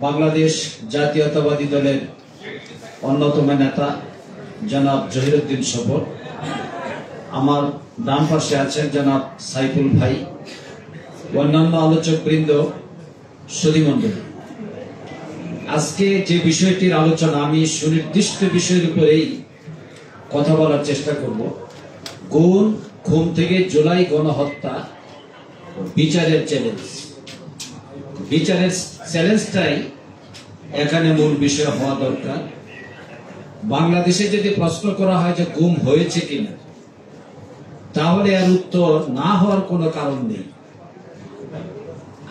বাংলাদেশ জাতীয়তাবাদী দলের অন্যতম নেতা জনাব জহিরুদ্দিন সফর, আমার ডান পাশে আছেন জনাব সাইফুল ভাই, অন্যান্য আলোচক বৃন্দ, সুধীমণ্ডলী। আজকে যে বিষয়টির আলোচনা, আমি সুনির্দিষ্ট বিষয়ের উপরেই কথা বলার চেষ্টা করব। খুন থেকে জুলাই গণহত্যা, বিচারের চ্যালেঞ্জ। বিচারের চ্যালেঞ্জটাই এখানে মূল বিষয় হওয়া দরকার। বাংলাদেশে যদি প্রশ্ন করা হয় যে গুম হয়েছে কিনা, তাহলে এর উত্তর না হওয়ার কোনো কারণ নেই।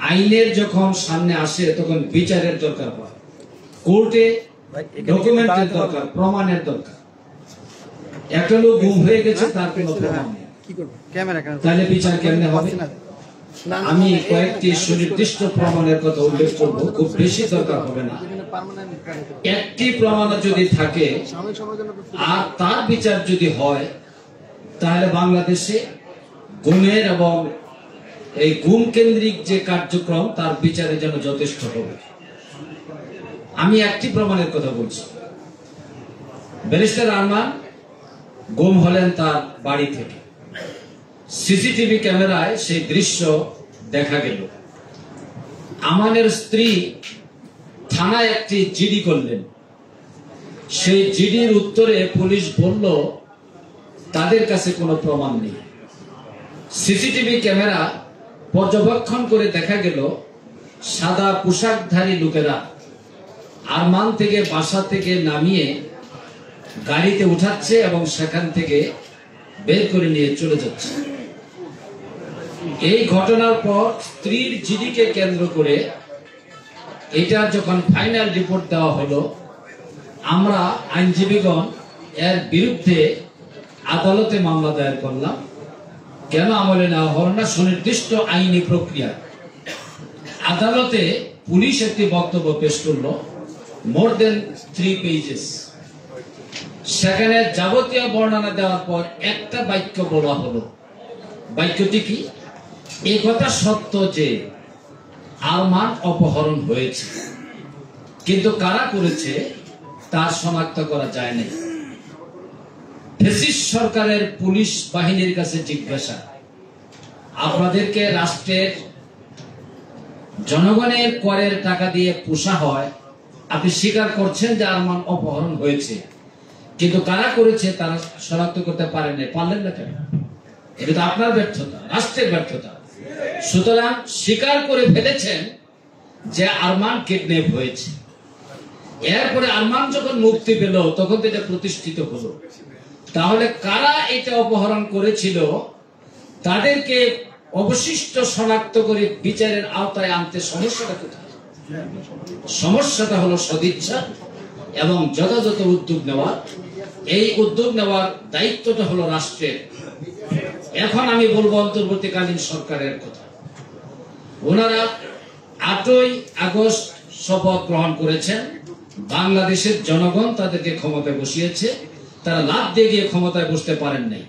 আইনের যখন সামনে আসে তখন বিচারের দরকার হয়, কোর্টে ডকুমেন্টের দরকার, প্রমাণের দরকার। একটা লোক গুম হয়ে গেছে, তার কোনো প্রমাণ নেই, তাহলে বিচার কেমনে হবে? আমি কয়েকটি সুনির্দিষ্ট প্রমাণের কথা উল্লেখ করব, খুব বেশি দরকার হবে না। একটি প্রমাণ যদি থাকে আর তার বিচার যদি হয়, তাহলে বাংলাদেশে গুমের এবং এই গুম কেন্দ্রিক যে কার্যক্রম, তার বিচারে যেন যথেষ্ট হবে। আমি একটি প্রমাণের কথা বলছি। ব্যারিস্টার আরমান গুম হলেন তার বাড়ি থেকে। সিসিটিভি ক্যামেরায় সেই দৃশ্য দেখা গেল। আমানের স্ত্রী থানায় একটি জিডি করলেন। সেই জিডির উত্তরে পুলিশ বলল তাদের কাছে কোনো প্রমাণ নেই। সিসিটিভি ক্যামেরা পর্যবেক্ষণ করে দেখা গেল সাদা পোশাকধারী লোকেরা আরমান থেকে বাসা থেকে নামিয়ে গাড়িতে উঠাচ্ছে এবং সেখান থেকে বের করে নিয়ে চলে যাচ্ছে। এই ঘটনার পর স্ত্রীর জিডিকে কেন্দ্র করে এটা যখন ফাইনাল রিপোর্ট দেওয়া হলো, আমরা আইনজীবীগণ এর বিরুদ্ধে আদালতে মামলা দায়ের করলাম। কেন আমলে নেওয়া হল না? সুনির্দিষ্ট আইনি প্রক্রিয়া। আদালতে পুলিশ একটি বক্তব্য পেশ করলো, মোর দেন 3 পেজেস। সেখানে যাবতীয় বর্ণনা দেওয়ার পর একটা বাক্য বলা হলো। বাক্যটি কি? এই কথা সত্য যে আরমান অপহরণ হয়েছে, কিন্তু কারা করেছে তার শনাক্ত করা যায় না। ফ্যাসিস্ট সরকারের পুলিশ বাহিনীর কাছে জিজ্ঞাসা, আপনাদেরকে রাষ্ট্রের জনগণের করের টাকা দিয়ে পোষা হয়, আপনি স্বীকার করছেন যে আরমান অপহরণ হয়েছে, কিন্তু কারা করেছে তারা শনাক্ত করতে পারেন না। পারলেন না কেন? এটা তো আপনার ব্যর্থতা, রাষ্ট্রের ব্যর্থতা। সুতরাং স্বীকার করে ফেলেছেন যে আরমান কিডন্যাপ হয়েছে। এরপরে আরমান যখন মুক্তি পেল তখন তো এটা প্রতিষ্ঠিত হলো। তাহলে কারা এটা অপহরণ করেছিল তাদেরকে অবশিষ্ট শনাক্ত করে বিচারের আওতায় আনতে সমস্যাটা কোথায়? সমস্যাটা হলো সদিচ্ছা এবং যথাযথ উদ্যোগ নেওয়া। এই উদ্যোগ নেওয়ার দায়িত্বটা হলো রাষ্ট্রের। এখন আমি বলবো অন্তর্বর্তীকালীন সরকারের কথা। ওনারা 8ই আগস্ট শপথ গ্রহণ করেছেন। বাংলাদেশের জনগণ তাদেরকে ক্ষমতায় বসিয়েছে, তারা লাভ দিয়ে গিয়ে ক্ষমতায় বসতে পারেন নাই।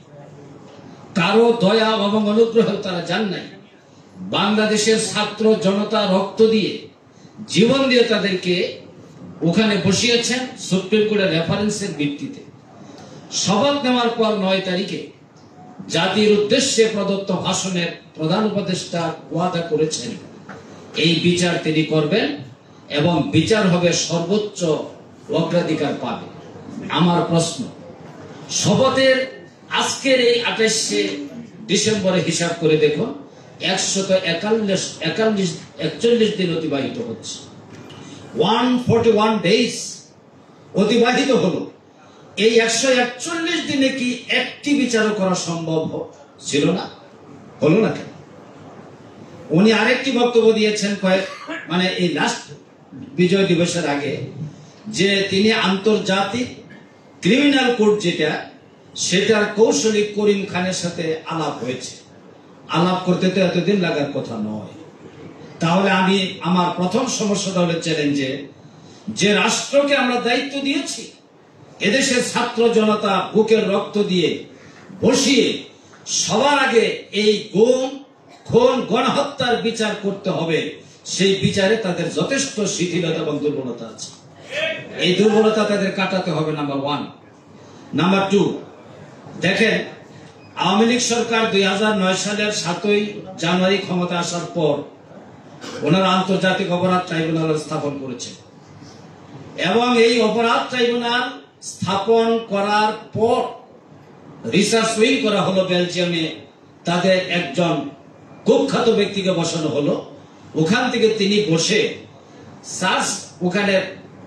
কারো দয়া এবং অনুগ্রহ তারা যান নাই। বাংলাদেশের ছাত্র জনতা রক্ত দিয়ে, জীবন দিয়ে তাদেরকে ওখানে বসিয়েছেন সুপ্রিম কোর্টের রেফারেন্সের ভিত্তিতে। শপথ নেওয়ার পর 9 তারিখে জাতির উদ্দেশ্যে প্রদত্ত ভাষণের প্রধান উপদেষ্টা ওয়াদা করেছেন এই বিচার তিনি করবেন এবং বিচার হবে সর্বোচ্চ অগ্রাধিকার পাবে। আমার প্রশ্ন, শপথের আজকের এই 28শে ডিসেম্বরে হিসাব করে দেখুন, 141 দিন অতিবাহিত হচ্ছে। 141 ডেজ অতিবাহিত হলো। এই 141 দিনে কি একটি বিচারও করা সম্ভব ছিল না? হলো না কেন? উনি আরেকটি বক্তব্য দিয়েছেন এই লাস্ট বিজয় দিবসের আগে, যে তিনি আন্তর্জাতিক ক্রিমিনাল কোর্ট যেটা, সেটার কৌশলী করিম খানের সাথে আলাপ হয়েছে। আলাপ করতে তো এতদিন লাগার কথা নয়। তাহলে আমি আমার প্রথম সমস্যাটা হলো চ্যালেঞ্জে, যে রাষ্ট্রকে আমরা দায়িত্ব দিয়েছি এদেশের ছাত্র জনতা বুকের রক্ত দিয়ে বসিয়ে সবার আগে এই গুম, খুন, গণহত্যার বিচার করতে হবে, সেই বিচারে তাদের যথেষ্ট শিথিলতা এবং দুর্বলতা আছে। এই দুর্বলতা তাদের কাটাতে হবে, নাম্বার 1। নাম্বার 2, দেখেন আওয়ামী লীগ সরকার 2009 সালের 7ই জানুয়ারি ক্ষমতা আসার পর ওনারা আন্তর্জাতিক অপরাধ ট্রাইব্যুনাল স্থাপন করেছে, এবং এই অপরাধ ট্রাইব্যুনাল স্থাপন করার পর রিসার্চ উইং করা হলো বেলজিয়ামে। তাদের একজন কুখ্যাত ব্যক্তিকে বসানো হলো, ওখান থেকে তিনি বসে ওখানে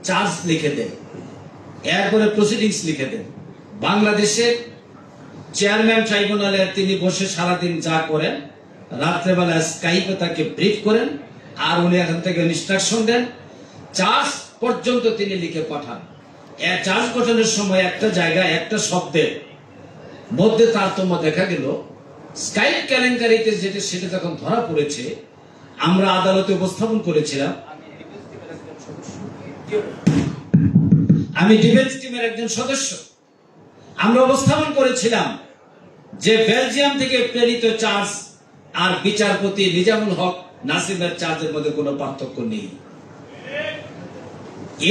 চার্জ লিখে দেন, এরপরে প্রসিডিংস লিখে দেন। বাংলাদেশের চেয়ারম্যান ট্রাইব্যুনালের তিনি বসে সারাদিন যা করেন, রাত্রেবেলা স্কাইপে তাকে ব্রিফ করেন, আর উনি এখান থেকে ইনস্ট্রাকশন দেন, চার্জ পর্যন্ত তিনি লিখে পাঠান। চার্জ গঠনের সময় একটা জায়গায় একটা শব্দের মধ্যে তারতম্য দেখা গেল। স্কাইপ কেলেঙ্কারিতে যেটা সেটা যখন ধরা পড়েছে, আমরা আদালতে উপস্থাপন করেছিলাম। আমি ডিফেন্স টিমের একজন সদস্য। আমরা উপস্থাপন করেছিলাম যে বেলজিয়াম থেকে প্রেরিত চার্জ আর বিচারপতি নিজামুল হক নাসিমের চার্জের মধ্যে কোনো পার্থক্য নেই।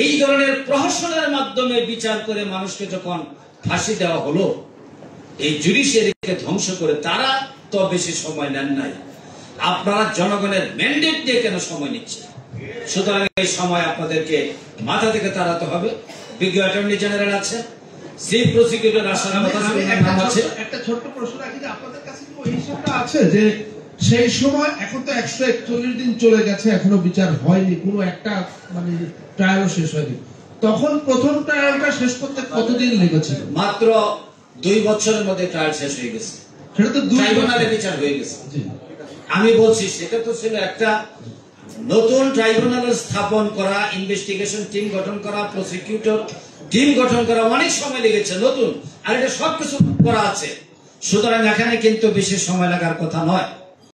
এই ধরনের প্রহসনের মাধ্যমে বিচার করে মানুষকে যখন ফাঁসি দেওয়া হলো, এই জুডিশিয়ারিকে ধ্বংস করে তারা তো বেশি সময় নেন নাই। আপনারা জনগণের ম্যান্ডেট দিয়ে কেন সময় নিচ্ছে? সুতরাং এই সময় আপনাদেরকে মাথা থেকে তাড়াতে হবে। বিজ্ঞ অ্যাটর্নি জেনারেল আছে, চিফ প্রসিকিউটর আসার কথা আছে। একটা ছোট্ট প্রশ্ন রাখি যে আপনাদের কাছে কি ওই হিসাবটা আছে যে সেই সময়, এখন তো 141 দিন চলে গেছে, এখনো বিচার হয়নি, কোনো একটা মানে ট্রায়ালও শেষ হয়নি, তখন প্রথম ট্রায়ালটা শেষ করতে কতদিন লেগেছিল? মাত্র 2 বছরের মধ্যে ট্রায়াল শেষ হয়ে গেছে, সেটা তো ট্রাইব্যুনালে বিচার হয়ে গেছে। আমি বলছি সেটা তো ছিল একটা নতুন ট্রাইব্যুনাল স্থাপন করা, ইনভেস্টিগেশন টিম গঠন করা, প্রসিকিউটর টিম গঠন করা, অনেক সময় লেগেছে নতুন, আর এটা সবকিছু করা আছে। সুতরাং এখানে কিন্তু বেশি সময় লাগার কথা নয়।